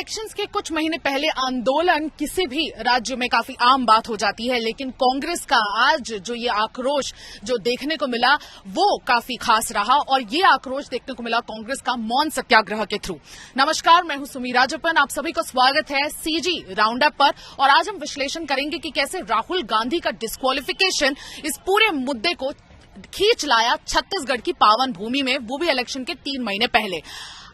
Elections के कुछ महीने पहले आंदोलन किसी भी राज्य में काफी आम बात हो जाती है, लेकिन कांग्रेस का आज जो ये आक्रोश जो देखने को मिला वो काफी खास रहा और ये आक्रोश देखने को मिला कांग्रेस का मौन सत्याग्रह के थ्रू। नमस्कार, मैं हूं सुमी राजप्पन, आप सभी को स्वागत है सीजी राउंड अप पर। और आज हम विश्लेषण करेंगे कि कैसे राहुल गांधी का डिस्क्वालिफिकेशन इस पूरे मुद्दे को खींच लाया छत्तीसगढ़ की पावन भूमि में, वो भी इलेक्शन के 3 महीने पहले।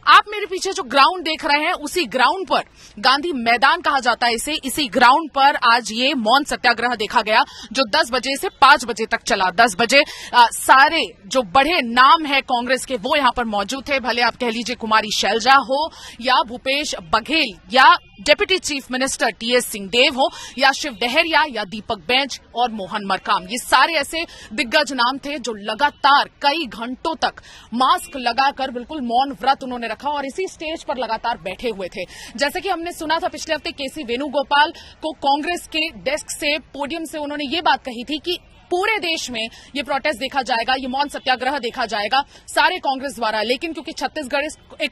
आप मेरे पीछे जो ग्राउंड देख रहे हैं उसी ग्राउंड पर, गांधी मैदान कहा जाता है इसे, इसी ग्राउंड पर आज ये मौन सत्याग्रह देखा गया जो 10 बजे से 5 बजे तक चला। 10 बजे सारे जो बड़े नाम है कांग्रेस के वो यहां पर मौजूद थे, भले आप कह लीजिए कुमारी शैलजा हो या भूपेश बघेल या deputy chief minister TS Singhdeo हो या शिव डहरिया या दीपक बैंज और मोहन मरकाम। ये सारे ऐसे दिग्गज नाम थे जो लगातार कई घंटों तक मास्क लगाकर बिल्कुल मौन व्रत उन्होंने रखा और इसी स्टेज पर लगातार बैठे हुए थे। जैसे कि हमने सुना था पिछले हफ्ते केसी वेणुगोपाल को कांग्रेस के डेस्क से, पोडियम से उन्होंने ये बात कही थी कि पूरे देश में ये प्रोटेस्ट देखा जाएगा, ये मौन सत्याग्रह देखा जाएगा सारे कांग्रेस द्वारा। लेकिन क्योंकि छत्तीसगढ़ एक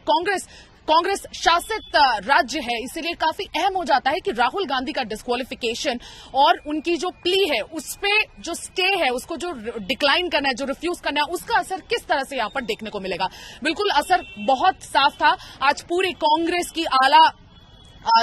कांग्रेस शासित राज्य है, इसीलिए काफी अहम हो जाता है कि राहुल गांधी का डिस्क्वालिफिकेशन और उनकी जो प्ली है उस पे जो स्टे है, उसको जो डिक्लाइन करना है, जो रिफ्यूज करना है, उसका असर किस तरह से यहां पर देखने को मिलेगा। बिल्कुल असर बहुत साफ था। आज पूरी कांग्रेस की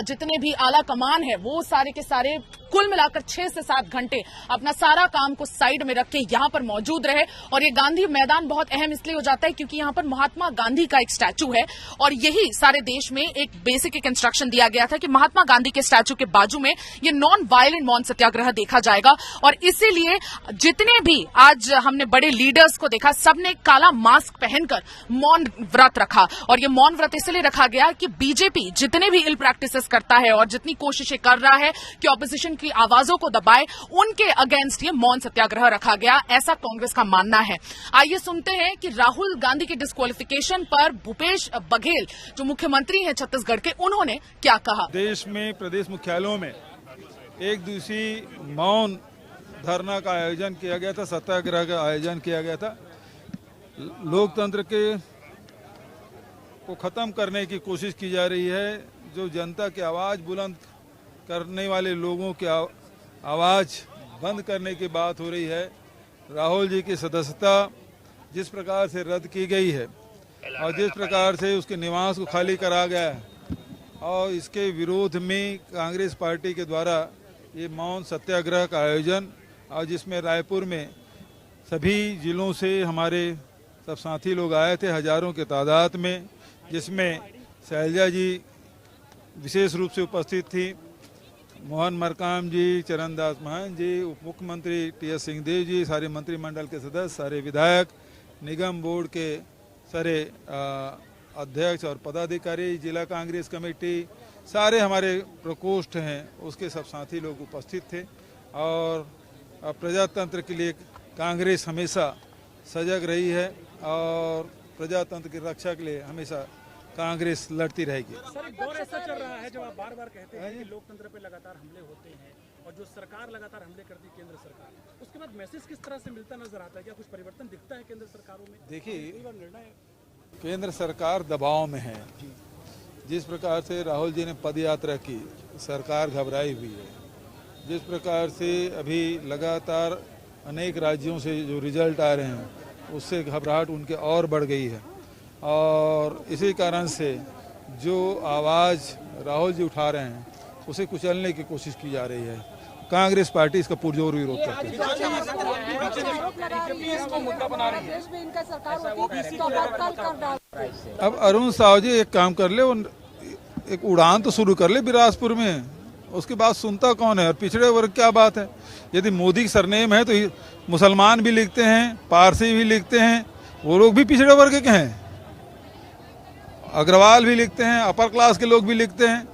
जितने भी आला कमान है वो सारे के सारे कुल मिलाकर 6 से 7 घंटे अपना सारा काम को साइड में रख के यहां पर मौजूद रहे। और ये गांधी मैदान बहुत अहम इसलिए हो जाता है क्योंकि यहां पर महात्मा गांधी का एक स्टैचू है और यही सारे देश में एक बेसिक इंस्ट्रक्शन दिया गया था कि महात्मा गांधी के स्टैचू के बाजू में ये नॉन वायलेंट मौन सत्याग्रह देखा जाएगा। और इसीलिए जितने भी आज हमने बड़े लीडर्स को देखा, सबने काला मास्क पहनकर मौन व्रत रखा। और ये मौन व्रत इसलिए रखा गया कि बीजेपी जितने भी इल प्रैक्टिसेस करता है और जितनी कोशिशें कर रहा है कि ऑपोजिशन की आवाजों को दबाए, उनके अगेंस्ट ये मौन सत्याग्रह रखा गया, ऐसा कांग्रेस का मानना है। आइए सुनते हैं कि राहुल गांधी के डिस्क्वालिफिकेशन पर भूपेश बघेल जो मुख्यमंत्री हैं छत्तीसगढ़ के, उन्होंने क्या कहा। देश में प्रदेश मुख्यालयों में एक दूसरी मौन धरना का आयोजन किया गया था, सत्याग्रह का आयोजन किया गया था। लोकतंत्र को खत्म करने की कोशिश की जा रही है। जो जनता की आवाज बुलंद करने वाले लोगों की आवाज बंद करने की बात हो रही है। राहुल जी की सदस्यता जिस प्रकार से रद्द की गई है और जिस प्रकार से उसके निवास को खाली करा गया है और इसके विरोध में कांग्रेस पार्टी के द्वारा ये मौन सत्याग्रह का आयोजन, और जिसमें रायपुर में सभी जिलों से हमारे सब साथी लोग आए थे हजारों के तादाद में, जिसमें शैलजा जी विशेष रूप से उपस्थित थी, मोहन मरकाम जी, चरणदास महंत जी, उप मुख्यमंत्री टीएस सिंहदेव जी, सारे मंत्रिमंडल के सदस्य, सारे विधायक, निगम बोर्ड के सारे अध्यक्ष और पदाधिकारी, जिला कांग्रेस कमेटी, सारे हमारे प्रकोष्ठ हैं उसके सब साथी लोग उपस्थित थे। और प्रजातंत्र के लिए कांग्रेस हमेशा सजग रही है और प्रजातंत्र की रक्षा के लिए हमेशा कांग्रेस लड़ती रहेगी। सर, एक दौर ऐसा चल रहा है जब आप बार बार कहते हैं कि लोकतंत्र पे लगातार हमले होते हैं और जो सरकार लगातार हमले करती है केंद्र सरकार, उसके बाद मैसेज किस तरह से मिलता नजर आता है? क्या कुछ परिवर्तन दिखता है केंद्र सरकारों में? देखिए, केंद्र सरकार दबाव में है। जिस प्रकार से राहुल जी ने पद यात्रा की, सरकार घबराई हुई है। जिस प्रकार से अभी लगातार अनेक राज्यों से जो रिजल्ट आ रहे हैं उससे घबराहट उनके और बढ़ गई है। और इसी कारण से जो आवाज़ राहुल जी उठा रहे हैं उसे कुचलने की कोशिश की जा रही है। कांग्रेस पार्टी इसका पुरजोर विरोध करती है। अब अरुण साहू जी एक काम कर ले, एक उड़ान तो शुरू कर ले बिलासपुर में, उसके बाद सुनता कौन है। और पिछड़े वर्ग क्या बात है? यदि मोदी सरनेम है तो मुसलमान भी लिखते हैं, पारसी भी लिखते हैं, वो लोग भी पिछड़े वर्ग के हैं। अग्रवाल भी लिखते हैं, अपर क्लास के लोग भी लिखते हैं।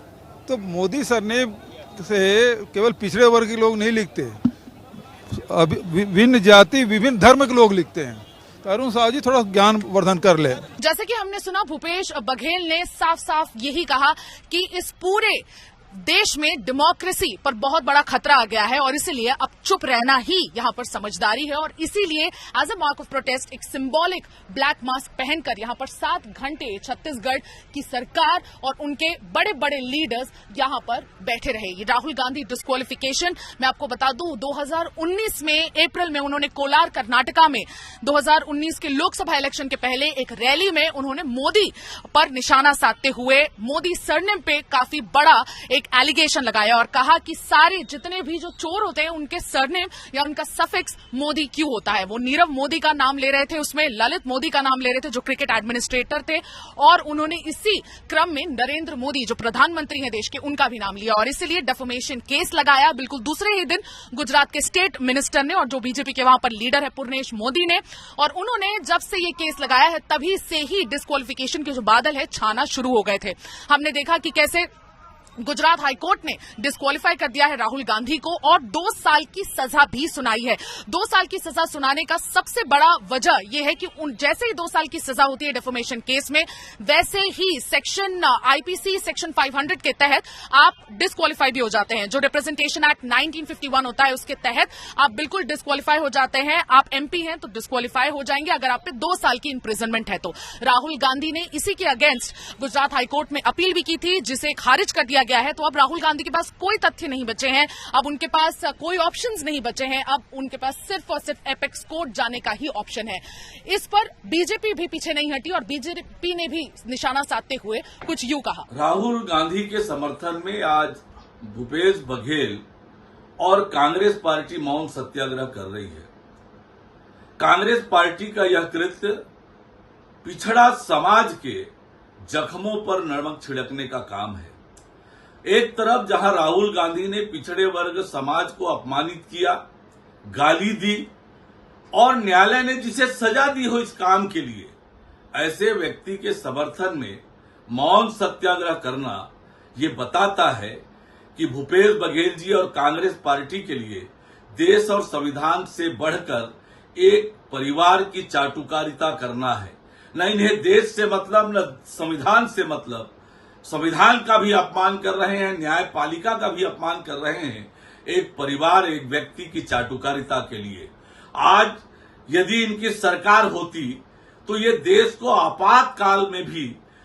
तो मोदी सरनेम से केवल पिछड़े वर्ग के लोग नहीं लिखते, विभिन्न जाति विभिन्न धर्म के लोग लिखते हैं। तो अरुण साहू जी थोड़ा ज्ञान वर्धन कर ले। जैसे कि हमने सुना, भूपेश बघेल ने साफ साफ यही कहा कि इस पूरे देश में डेमोक्रेसी पर बहुत बड़ा खतरा आ गया है और इसीलिए अब चुप रहना ही यहां पर समझदारी है और इसीलिए as a mark of protest एक सिंबॉलिक ब्लैक मास्क पहनकर यहां पर 7 घंटे छत्तीसगढ़ की सरकार और उनके बड़े बड़े लीडर्स यहां पर बैठे रहे। ये राहुल गांधी डिस्क्वालिफिकेशन, मैं आपको बता दूं 2019 में अप्रैल में उन्होंने कोलार कर्नाटका में 2019 के लोकसभा इलेक्शन के पहले एक रैली में उन्होंने मोदी पर निशाना साधते हुए मोदी सरनेम पे काफी बड़ा एक एलिगेशन लगाया और कहा कि सारे जितने भी जो चोर होते हैं उनके सरनेम या उनका सफिक्स मोदी क्यों होता है। वो नीरव मोदी का नाम ले रहे थे, उसमें ललित मोदी का नाम ले रहे थे जो क्रिकेट एडमिनिस्ट्रेटर थे और उन्होंने इसी क्रम में नरेंद्र मोदी जो प्रधानमंत्री हैं देश के उनका भी नाम लिया और इसलिए डेफेमेशन केस लगाया। बिल्कुल दूसरे ही दिन गुजरात के स्टेट मिनिस्टर ने और जो बीजेपी के वहां पर लीडर है पूर्णेश मोदी ने, और उन्होंने जब से ये केस लगाया है तभी से ही डिस्क्वालिफिकेशन के जो बादल है छाना शुरू हो गए थे। हमने देखा कि कैसे गुजरात हाईकोर्ट ने डिस्क्वालीफाई कर दिया है राहुल गांधी को और 2 साल की सजा भी सुनाई है। 2 साल की सजा सुनाने का सबसे बड़ा वजह यह है कि जैसे ही 2 साल की सजा होती है डेफेमेशन केस में, वैसे ही सेक्शन आईपीसी सेक्शन 500 के तहत आप डिस्क्वालीफाई भी हो जाते हैं। जो रिप्रेजेंटेशन एक्ट 1951 होता है उसके तहत आप बिल्कुल डिस्क्वालीफाई हो जाते हैं। आप एमपी हैं तो डिस्क्वालीफाई हो जाएंगे अगर आप पे 2 साल की इंप्रिजनमेंट है तो। राहुल गांधी ने इसी के अगेंस्ट गुजरात हाईकोर्ट में अपील भी की थी जिसे खारिज कर दिया गया है। तो अब राहुल गांधी के पास कोई तथ्य नहीं बचे हैं, अब उनके पास कोई ऑप्शंस नहीं बचे हैं, अब उनके पास सिर्फ और सिर्फ एपेक्स कोर्ट जाने का ही ऑप्शन है। इस पर बीजेपी भी पीछे नहीं हटी और बीजेपी ने भी निशाना साधते हुए कुछ यूं कहा। राहुल गांधी के समर्थन में आज भूपेश बघेल और कांग्रेस पार्टी मौन सत्याग्रह कर रही है। कांग्रेस पार्टी का यह कृत्य पिछड़ा समाज के जख्मों पर नमक छिड़कने का काम है। एक तरफ जहां राहुल गांधी ने पिछड़े वर्ग समाज को अपमानित किया, गाली दी और न्यायालय ने जिसे सजा दी हो इस काम के लिए, ऐसे व्यक्ति के समर्थन में मौन सत्याग्रह करना ये बताता है कि भूपेश बघेल जी और कांग्रेस पार्टी के लिए देश और संविधान से बढ़कर एक परिवार की चाटुकारिता करना है। न इन्हें देश से मतलब, न संविधान से मतलब। संविधान का भी अपमान कर रहे हैं, न्यायपालिका का भी अपमान कर रहे हैं एक परिवार, एक व्यक्ति की चाटुकारिता के लिए। आज यदि इनकी सरकार होती तो ये देश को आपातकाल में भी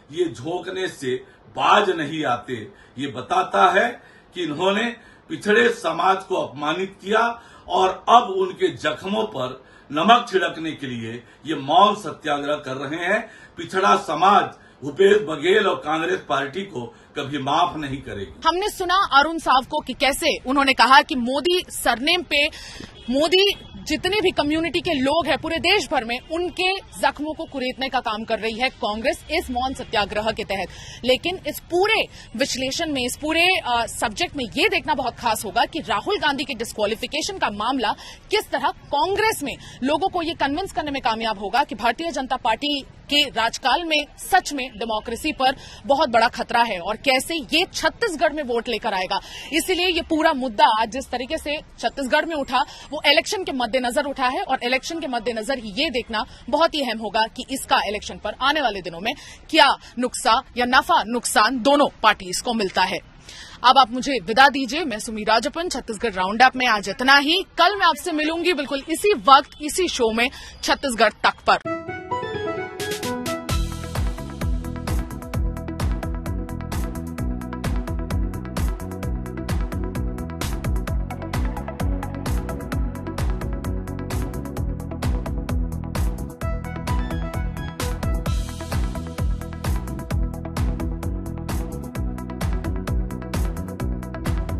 ये झोंकने से बाज नहीं आते। ये बताता है कि इन्होंने पिछड़े समाज को अपमानित किया और अब उनके जख्मों पर नमक छिड़कने के लिए ये मौन सत्याग्रह कर रहे हैं। पिछड़ा समाज भूपेश बघेल और कांग्रेस पार्टी को कभी माफ नहीं करेगी। हमने सुना अरुण साव को कि कैसे उन्होंने कहा कि मोदी सरनेम पे मोदी जितने भी कम्युनिटी के लोग हैं पूरे देश भर में उनके जख्मों को कुरेदने का काम कर रही है कांग्रेस इस मौन सत्याग्रह के तहत। लेकिन इस पूरे विश्लेषण में, इस पूरे सब्जेक्ट में ये देखना बहुत खास होगा कि राहुल गांधी के डिस्क्वालिफिकेशन का मामला किस तरह कांग्रेस में लोगों को ये कन्विंस करने में कामयाब होगा कि भारतीय जनता पार्टी के राजकाल में सच में डेमोक्रेसी पर बहुत बड़ा खतरा है और कैसे ये छत्तीसगढ़ में वोट लेकर आएगा। इसीलिए ये पूरा मुद्दा आज जिस तरीके से छत्तीसगढ़ में उठा वो इलेक्शन के मद्देनजर उठा है और इलेक्शन के मद्देनजर ये देखना बहुत ही अहम होगा कि इसका इलेक्शन पर आने वाले दिनों में क्या नुकसान या नफा नुकसान दोनों पार्टीज को मिलता है। अब आप मुझे विदा दीजिए। मैं सुमी राजप्पन, छत्तीसगढ़ राउंड अप में आज इतना ही। कल मैं आपसे मिलूंगी बिल्कुल इसी वक्त इसी शो में छत्तीसगढ़ तक पर।